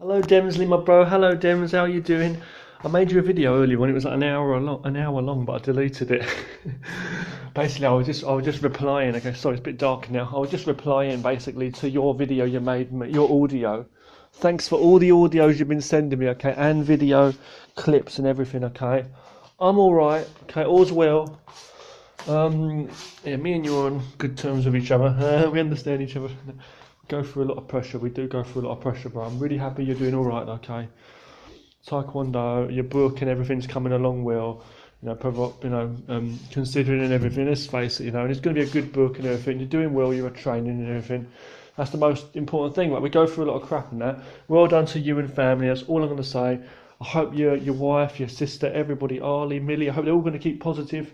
Hello Demsley, my bro. Hello Dems, how you doing? I made you a video earlier when it was like an hour long, but I deleted it. Basically, I was just replying. Okay, sorry, it's a bit dark now. I was just replying basically to your video you made, your audio. Thanks for all the audios you've been sending me, okay, and video clips and everything, okay. I'm all right, okay, all's well. Yeah, me and you are on good terms with each other. We understand each other. Go through a lot of pressure. We do go through a lot of pressure, but I'm really happy you're doing all right. Okay, Taekwondo, your book and everything's coming along well. Considering and everything. Let's face it, and it's going to be a good book and everything. You're doing well. You're training and everything. That's the most important thing. Like we go through a lot of crap and that. Well done to you and family. That's all I'm going to say. I hope your wife, your sister, everybody, Arlie, Millie. I hope they're all going to keep positive.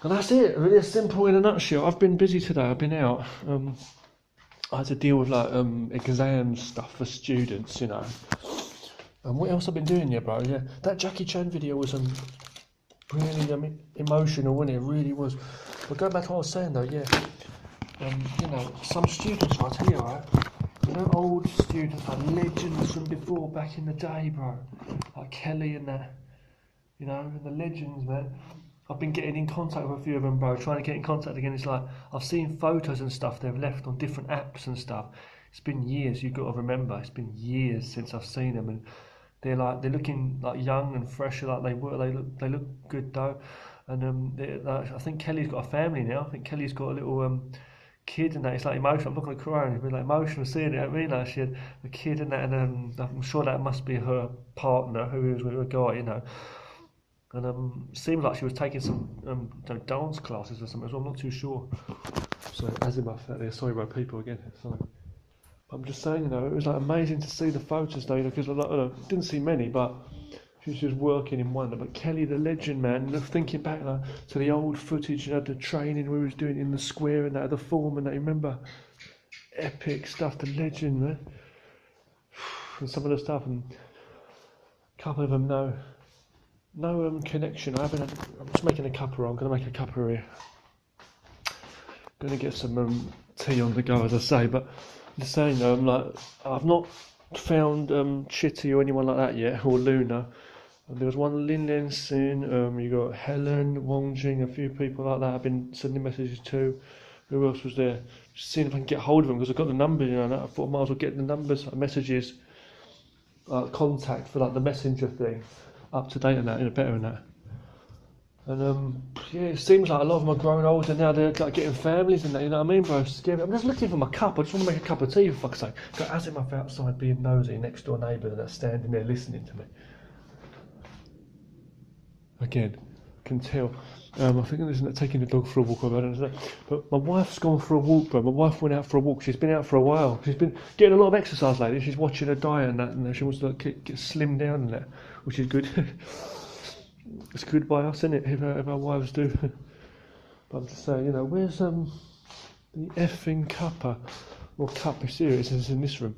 And that's it. Really simple in a nutshell. I've been busy today. I've been out. I had to deal with exam stuff for students, And what else I've been doing, bro? Yeah, that Jackie Chan video was really emotional, wasn't it? It really was. But going back to what I was saying though, yeah. Some students, I tell you, right? Old students, like legends from before, back in the day, bro. Like Kelly and that, and the legends, man. I've been getting in contact with a few of them, bro, trying to get in contact again. It's like, I've seen photos and stuff they've left on different apps and stuff. It's been years, you've got to remember, it's been years since I've seen them, and they're looking like young and fresher like they were. They look good though. And I think Kelly's got a family now. I think Kelly's got a little kid and that. It's like emotional. I'm not going to cry. It's been like emotional seeing it. I mean, like she had a kid and that, and I'm sure that must be her partner who was with a guy, And seemed like she was taking some dance classes or something as well. I'm not too sure. So as in my fat there, sorry about people again. Sorry. I'm just saying, it was like amazing to see the photos though, because I didn't see many, but she was just working in one. But Kelly, the legend, man, thinking back to the old footage, the training we was doing in the square and that, the form and that. Remember, epic stuff. The legend, man, and some of the stuff, and a couple of them no connection. I'm just making a cuppa. I'm going to make a cuppa here. Going to get some tea on the go, as I say. But I'm just saying, I've not found Chitty or anyone like that yet, or Luna. There was one Lin Len Sin. You got Helen, Wong Jing, a few people like that. I've been sending messages to. Who else was there? Just seeing if I can get hold of them because I've got the numbers. I thought I might as well get the numbers, messages, contact for the messenger thing. Up to date and that, better than that. And it seems like a lot of them are growing older now. They're getting families and that, you know what I mean, bro? Scary. I'm just looking for my cup. I just want to make a cup of tea, for fuck's sake. Got Asimov outside being nosy, next door neighbour that's standing there listening to me. Again, can tell. I think I'm taking the dog for a walk. I don't know. But my wife's gone for a walk, bro. My wife went out for a walk. She's been out for a while. She's been getting a lot of exercise lately. She's watching her diet and that, and she wants to get slim down and that, which is good. It's good by us, isn't it? If our wives do. But I'm just saying, where's the effing cuppa or cup of cereal? It's in this room,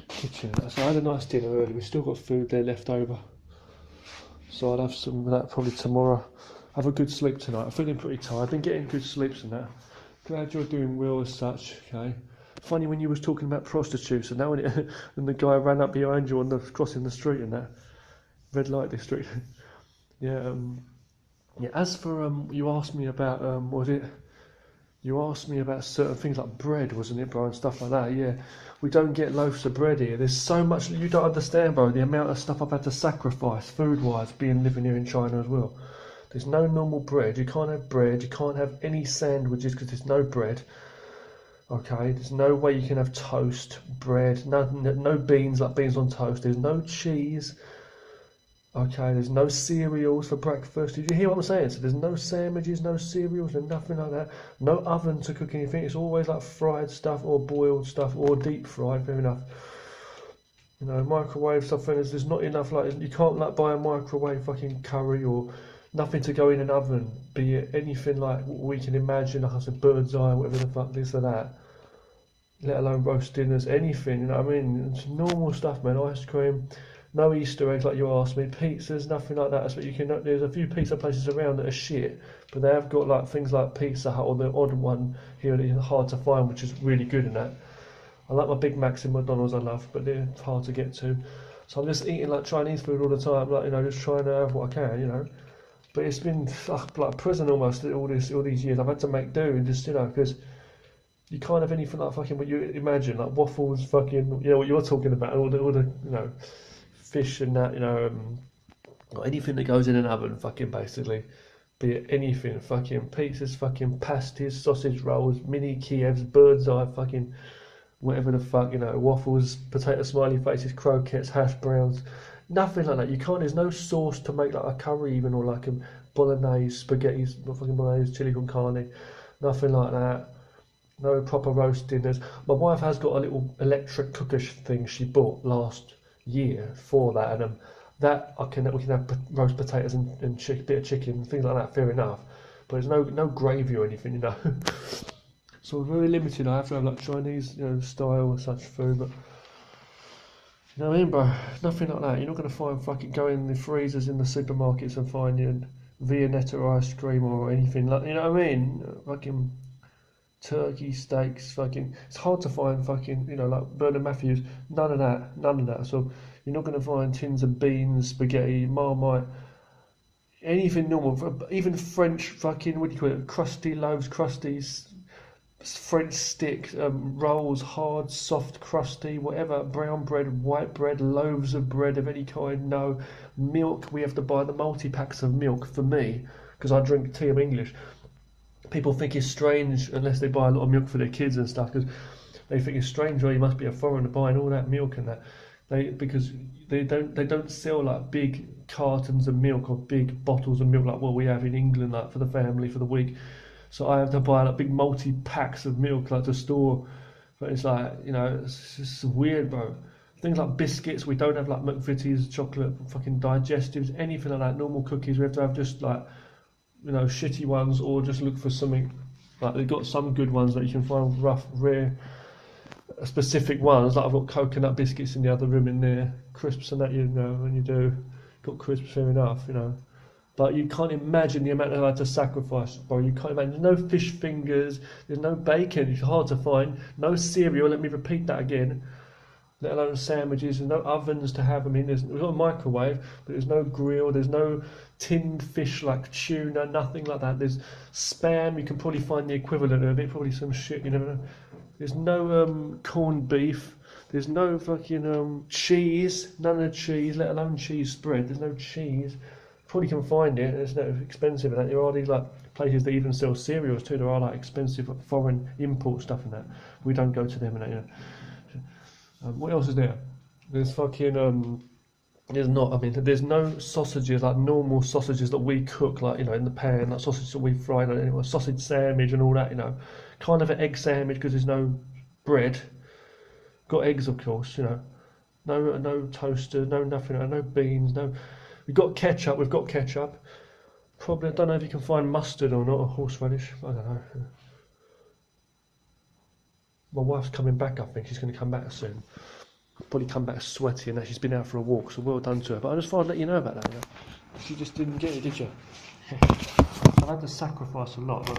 kitchen. So I had a nice dinner earlier. We've still got food there left over. So I'll have some of that probably tomorrow. Have a good sleep tonight. I'm feeling pretty tired. I've been getting good sleeps and that. Glad you're doing well as such, okay? Funny when you was talking about prostitutes and now when the guy ran up behind you crossing the street and that. Red light district. Yeah, as for, you asked me about, you asked me about certain things like bread, wasn't it, bro, and stuff like that, yeah. We don't get loaves of bread here. There's so much, you don't understand, bro, the amount of stuff I've had to sacrifice, food-wise, living here in China as well. There's no normal bread. You can't have bread. You can't have any sandwiches because there's no bread. Okay, there's no way you can have toast, bread, no beans, like beans on toast. There's no cheese. Okay, there's no cereals for breakfast. Did you hear what I'm saying? So there's no sandwiches, no cereals, and nothing like that. No oven to cook anything. It's always like fried stuff or boiled stuff or deep fried. Fair enough. Microwave stuff. And there's not enough. You can't buy a microwave fucking curry or nothing to go in an oven. Be it anything like what we can imagine, like I said, bird's eye, whatever the fuck this or that. Let alone roast dinners, anything. You know what I mean? It's normal stuff, man. Ice cream. No Easter eggs like you asked me, pizzas, nothing like that. So there's a few pizza places around that are shit, but they have got things like Pizza Hut or the odd one here that is hard to find, which is really good in that. I like my Big Macs in McDonald's, I love, but they're hard to get to. So I'm just eating like Chinese food all the time, like, you know, just trying to have what I can, you know. But it's been like a prison almost all these years. I've had to make do and just, you know, because you can't have anything like fucking what you imagine, like waffles, fucking, you know, what you're talking about, all the you know, fish and that, you know, or anything that goes in an oven, fucking basically. Be it anything, fucking pizzas, fucking pasties, sausage rolls, mini Kievs, bird's eye, fucking whatever the fuck, you know, waffles, potato smiley faces, croquettes, hash browns, nothing like that. You can't, there's no sauce to make like a curry even, or like a bolognese, spaghetti, fucking bolognese, chili con carne, nothing like that. No proper roast dinners. My wife has got a little electric cookish thing she bought last year for that, and that we can have roast potatoes and bit of chicken, things like that. Fair enough, but there's no gravy or anything, you know. So we're very limited. I have to have like Chinese, you know, style or such food, but you know what I mean, bro? Nothing like that. You're not gonna find fucking go in the freezers in the supermarkets and find your Viennetta ice cream or anything like, you know what I mean? Fucking turkey steaks, fucking. It's hard to find fucking, you know, like Bernard Matthews. None of that. So you're not gonna find tins of beans, spaghetti, Marmite, anything normal. Even French fucking, what do you call it? Crusty loaves, crusties. French stick, rolls, hard, soft, crusty, whatever, brown bread, white bread, loaves of bread of any kind, no. Milk, we have to buy the multi-packs of milk for me, because I drink tea, I'm English. People think it's strange unless they buy a lot of milk for their kids and stuff, because they think it's strange, or you must be a foreigner buying all that milk and that. Because they don't sell like big cartons of milk or big bottles of milk like what we have in England, like for the family, for the week. So I have to buy like big multi-packs of milk like to store. But it's like, you know, it's just weird, bro. Things like biscuits, we don't have like McVitie's, chocolate, fucking digestives, anything like that. Normal cookies, we have to have just like, you know, shitty ones, or just look for something. Like they've got some good ones that you can find, rough, rare, specific ones. Like I've got coconut biscuits in the other room in there, crisps and that, you know, when you do. Got crisps, fair enough, you know. But you can't imagine the amount I had to sacrifice, bro. You can't imagine. There's no fish fingers. There's no bacon. It's hard to find. No cereal. Let me repeat that again. Let alone sandwiches. There's no ovens to have them in. We've got a microwave, but there's no grill. There's no tinned fish like tuna. Nothing like that. There's spam. You can probably find the equivalent of it. Probably some shit. You know. There's no corned beef. There's no fucking cheese. None of the cheese. Let alone cheese spread. There's no cheese. Probably can find it. It's not expensive. And that there are these like places that even sell cereals too. There are like expensive foreign import stuff and that. We don't go to them and that. You know. What else is there? There's fucking there's not. I mean, there's no sausages like normal sausages that we cook, like, you know, in the pan, like sausage that we fry, like, you know, sausage sandwich and all that. You know, kind of an egg sandwich because there's no bread. Got eggs, of course. You know, no toaster, no nothing, no beans, no. We've got ketchup. Probably, I don't know if you can find mustard or not, or horseradish. I don't know. My wife's coming back, I think. She's going to come back soon. Probably come back sweaty and that she's been out for a walk, so well done to her. But I just thought I'd let you know about that. You know? She just didn't get it, did you? I've had to sacrifice a lot, but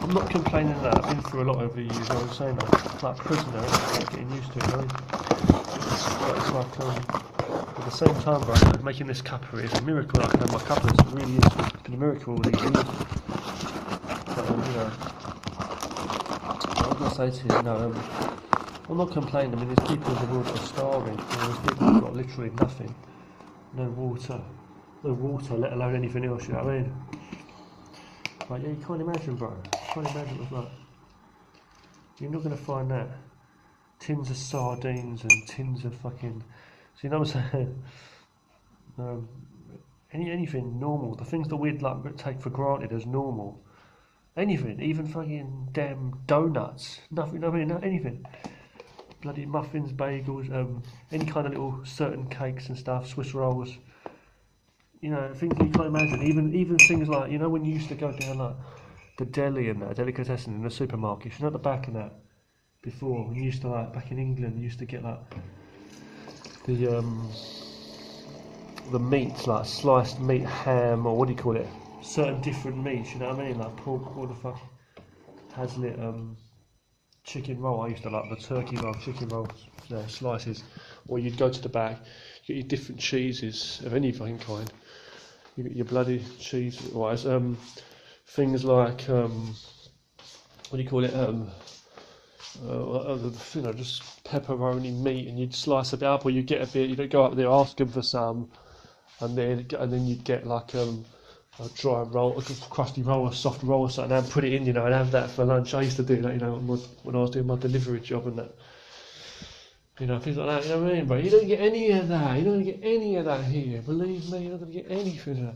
I'm not complaining of that. I've been through a lot over the years. I was saying that. Like a prisoner, I'm getting used to it, really. It's like, at the same time, bro, making this cuppa is a miracle. I can have my cuppas. It really is. It's been a miracle all these years. But, you know, what was I going to say to you? No, I'm not complaining. I mean, there's people in the world that are starving. You know, there's people who've got literally nothing. No water, let alone anything else. You know what I mean? Like, yeah, you can't imagine, bro. You can't imagine what's like. You're not going to find that. Tins of sardines and tins of fucking. So you know what I'm saying? Anything normal, the things that we'd like take for granted as normal, anything, even fucking damn donuts, nothing, I mean, anything, bloody muffins, bagels, any kind of little certain cakes and stuff, Swiss rolls, you know, things you can't imagine. Even things like, you know, when you used to go down like the deli and that delicatessen in the supermarket, you know, at the back of that before, when you used to like back in England, you used to get like the meats, like sliced meat, ham, or what do you call it? Certain different meats, you know what I mean? Like pork, what the fuck? Hazlitt, chicken roll. I used to like the turkey roll, chicken roll slices, or you'd go to the back, get your different cheeses of any fucking kind. You get your bloody cheese wise, things like what do you call it? You know, just pepperoni meat, and you'd slice it up, or you get a bit. You'd go up there, ask them for some, and then you'd get like a dry roll, a crusty roll, a soft roll or something, and put it in, you know, and have that for lunch. I used to do that, you know, when I was doing my delivery job and that. You know, things like that, you know what I mean, bro? You don't get any of that. You don't get any of that here. Believe me, you're not going to get anything of that.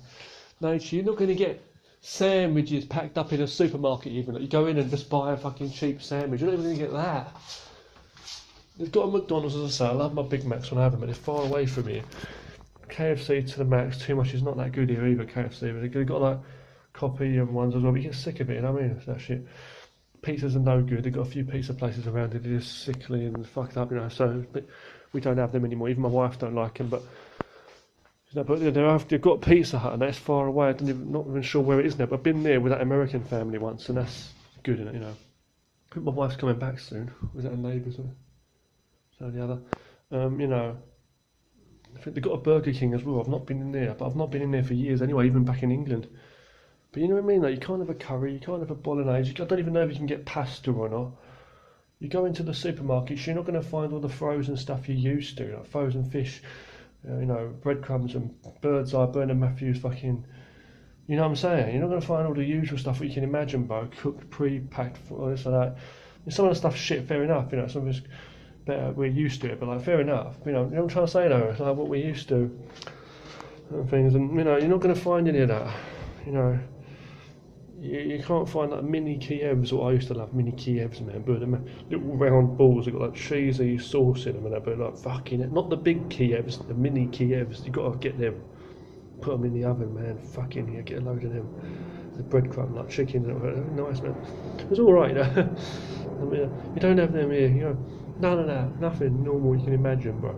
No, you're not going to get sandwiches packed up in a supermarket even. Like you go in and just buy a fucking cheap sandwich. You're not even going to get that. They've got a McDonald's, as I say. I love my Big Macs when I have them, but they're far away from here. KFC to the max, too much is not that good here either, KFC. But they've got like copy and ones as well, but you get sick of it, you know what I mean? It's that shit. Pizzas are no good. They've got a few pizza places around it. They're just sickly and fucked up, you know. So but we don't have them anymore. Even my wife don't like them. But you know, but they've got Pizza Hut, and that's far away. Not even sure where it is now. But I've been there with that American family once, and that's good, isn't it? You know. I think my wife's coming back soon. Was that a neighbour? So the other, you know. I think they've got a Burger King as well. I've not been in there, but I've not been in there for years anyway. Even back in England. But you know what I mean? Like you can't have a curry, you can't have a bolognese. I don't even know if you can get pasta or not. You go into the supermarkets, you're not going to find all the frozen stuff you used to, like frozen fish, you know, breadcrumbs and Bird's Eye, Bernard Matthews, fucking. You know what I'm saying? You're not going to find all the usual stuff that you can imagine, bro. Cooked, pre-packed, all this and that. And some of the stuff's shit, fair enough. You know, some of it's better. We're used to it, but like, fair enough. You know what I'm trying to say though? It's like what we're used to and things, and you know, you're not going to find any of that. You know. You can't find like mini Kievs, or I used to love mini Kievs, man, but them little round balls, they've got like cheesy sauce in them and that, but like fucking, not the big Kievs, the mini Kievs, you got to get them, put them in the oven, man, fucking, yeah, get a load of them, the breadcrumb, like chicken, nice, man, it was alright, you know, I mean, you don't have them here, you know, none of that, nothing normal you can imagine, bro.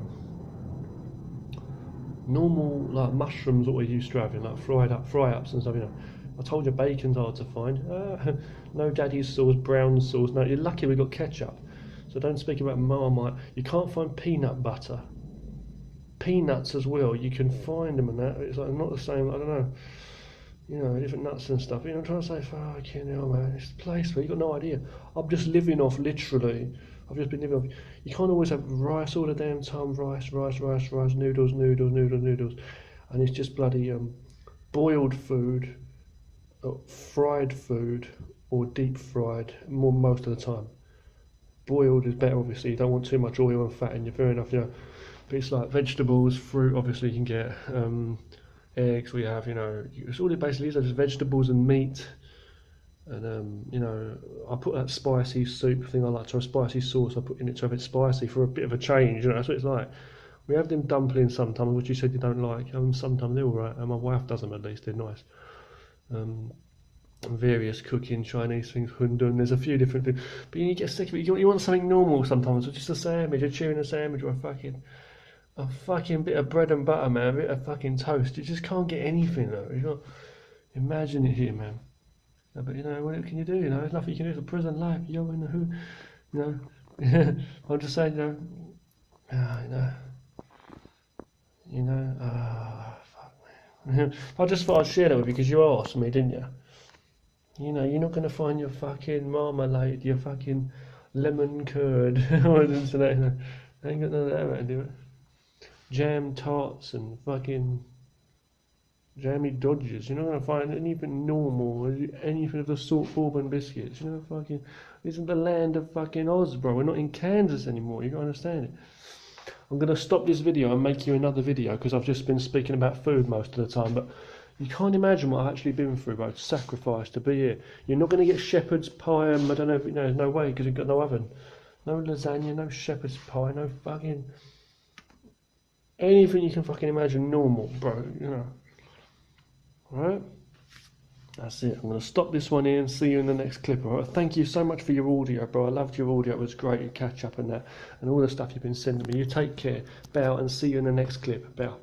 Normal, like mushrooms, what we used to have, like fry-ups and stuff, you know. I told you bacon's hard to find. No daddy's sauce, brown sauce. No, you're lucky we got ketchup. So don't speak about Marmite. You can't find peanut butter. Peanuts as well. You can find them and that. It's like not the same. I don't know. You know, different nuts and stuff. You know, I'm trying to say, fucking hell, man. It's a place where you got no idea. I'm just living off literally. I've just been living off. You can't always have rice all the damn time. Rice, noodles, and it's just bloody boiled food. Fried food or deep fried most of the time. Boiled is better, obviously. You don't want too much oil and fat in you, fair enough, you know. But it's like vegetables, fruit, obviously you can get eggs. We have, you know, it's all it basically is, just vegetables and meat. And you know, I put that spicy soup thing I like to have, spicy sauce I put in it to have it spicy for a bit of a change, you know, that's what it's like. We have them dumplings sometimes, which you said you don't like. Sometimes they're alright, and my wife does them at least, they're nice. Various cooking Chinese things, hundun, there's a few different things, but you get sick of it. You want something normal sometimes, or just a sandwich, a tuna sandwich, or a fucking bit of bread and butter, man, a bit of fucking toast. You just can't get anything though. You can't imagine it here, man. No, but you know, what can you do? You know, there's nothing you can do. It's a prison life. You're in the who, you know. I'm just saying, you know, I just thought I'd share that with you because you asked me, didn't you? You know, you're not going to find your fucking marmalade, your fucking lemon curd, or anything like that. I ain't got none of that around, do it? Jam tarts and fucking jammy dodgers. You're not going to find anything normal, anything of the salt bourbon biscuits. You know, fucking, this is the land of fucking Oz, bro. We're not in Kansas anymore. You got to understand it. I'm going to stop this video and make you another video because I've just been speaking about food most of the time, but you can't imagine what I've actually been through, bro. Sacrifice to be here. You're not going to get shepherd's pie and I don't know if you know, there's no way because you've got no oven. No lasagna, no shepherd's pie, no fucking anything you can fucking imagine normal, bro, you know. Alright? That's it. I'm going to stop this one here and see you in the next clip. Alright? Thank you so much for your audio, bro. I loved your audio. It was great to catch up and that. And all the stuff you've been sending me. You take care. Bow and see you in the next clip. Bow.